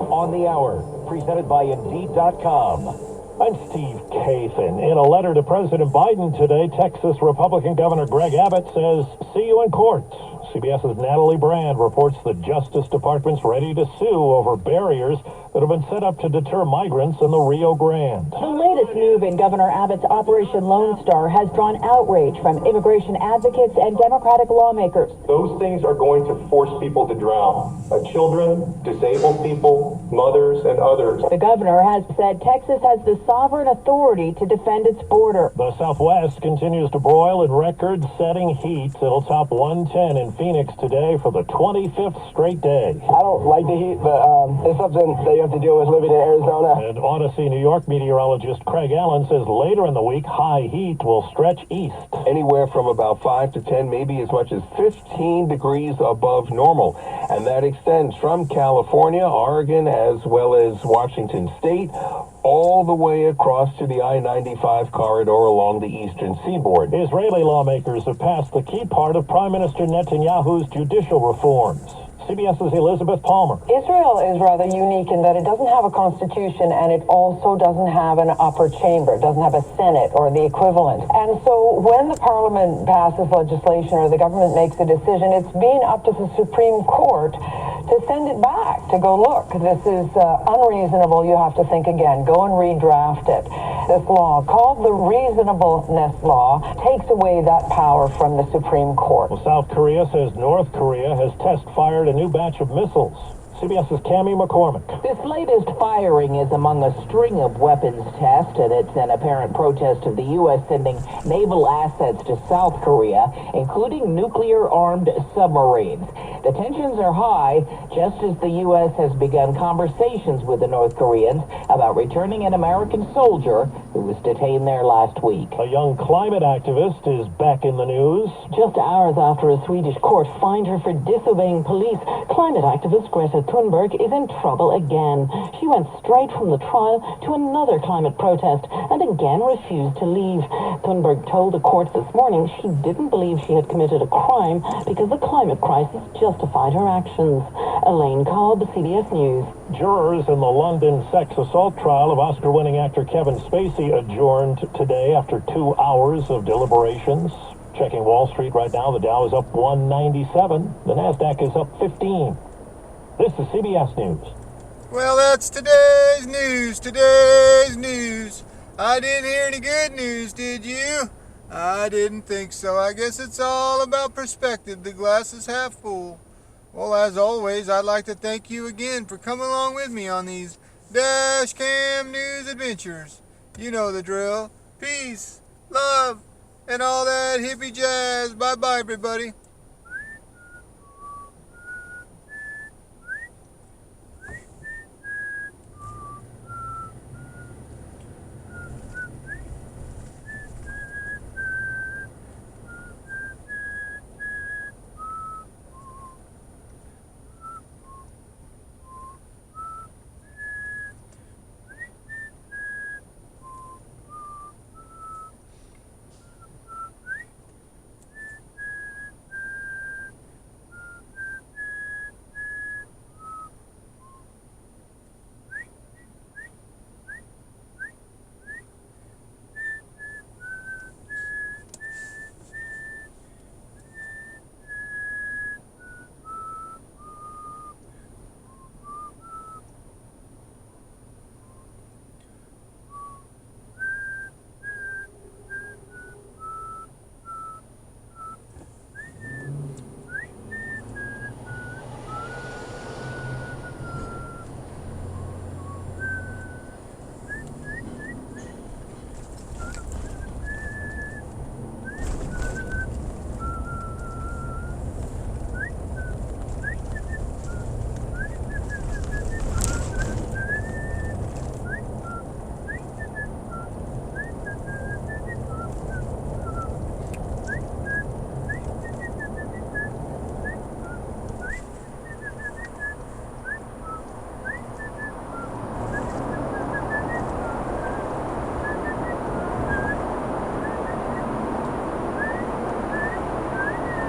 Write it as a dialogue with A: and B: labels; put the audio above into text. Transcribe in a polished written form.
A: on the hour, presented by Indeed.com. I'm Steve Kathan. In a letter to President Biden today, Texas Republican Governor Greg Abbott says, "See you in court." CBS's Natalie Brand reports the Justice Department's ready to sue over barriers that have been set up to deter migrants in the Rio Grande.
B: The latest move in Governor Abbott's Operation Lone Star has drawn outrage from immigration advocates and Democratic lawmakers.
C: Those things are going to force people to drown. Children, disabled people, mothers, and others.
B: The governor has said Texas has the sovereign authority to defend its border.
A: The Southwest continues to broil in record-setting heat. It'll top 110 in Phoenix today for the 25th straight day.
D: I don't like the heat, but it's something that you have to deal with living in Arizona.
A: And Odyssey, New York meteorologist Craig Allen says later in the week, high heat will stretch east.
C: Anywhere from about 5 to 10, maybe as much as 15 degrees above normal. And that extends from California, Oregon, as well as Washington State, all the way across to the I-95 corridor along the eastern seaboard.
A: Israeli lawmakers have passed the key part of Prime Minister Netanyahu's judicial reforms. CBS's Elizabeth Palmer.
E: Israel is rather unique in that it doesn't have a constitution and it also doesn't have an upper chamber. It doesn't have a Senate or the equivalent. And so when the parliament passes legislation or the government makes a decision, it's been up to the Supreme Court to send it back, to go, look, this is unreasonable. You have to think again. Go and redraft it. This law, called the Reasonableness Law, takes away that power from the Supreme Court.
A: Well, South Korea says North Korea has test-fired a new batch of missiles. CBS's Cammie McCormick.
F: This latest firing is among a string of weapons tests, and it's an apparent protest of the U.S. sending naval assets to South Korea, including nuclear-armed submarines. The tensions are high, just as the U.S. has begun conversations with the North Koreans about returning an American soldier who was detained there last week.
A: A young climate activist is back in the news.
F: Just hours after a Swedish court fined her for disobeying police, climate activist Greta Thunberg is in trouble again. She went straight from the trial to another climate protest and again refused to leave. Thunberg told the court this morning she didn't believe she had committed a crime because the climate crisis justified her actions. Elaine Cobb, CBS News.
A: Jurors in the London sex assault trial of Oscar-winning actor Kevin Spacey adjourned today after 2 hours of deliberations. Checking Wall Street right now, the Dow is up 197. The NASDAQ is up 15. This is CBS News.
G: Well, that's today's news. I didn't hear any good news, did you? I didn't think so. I guess it's all about perspective. The glass is half full. Well, as always, I'd like to thank you again for coming along with me on these Dash Cam News adventures. You know the drill. Peace, love, and all that hippie jazz. Bye-bye, everybody.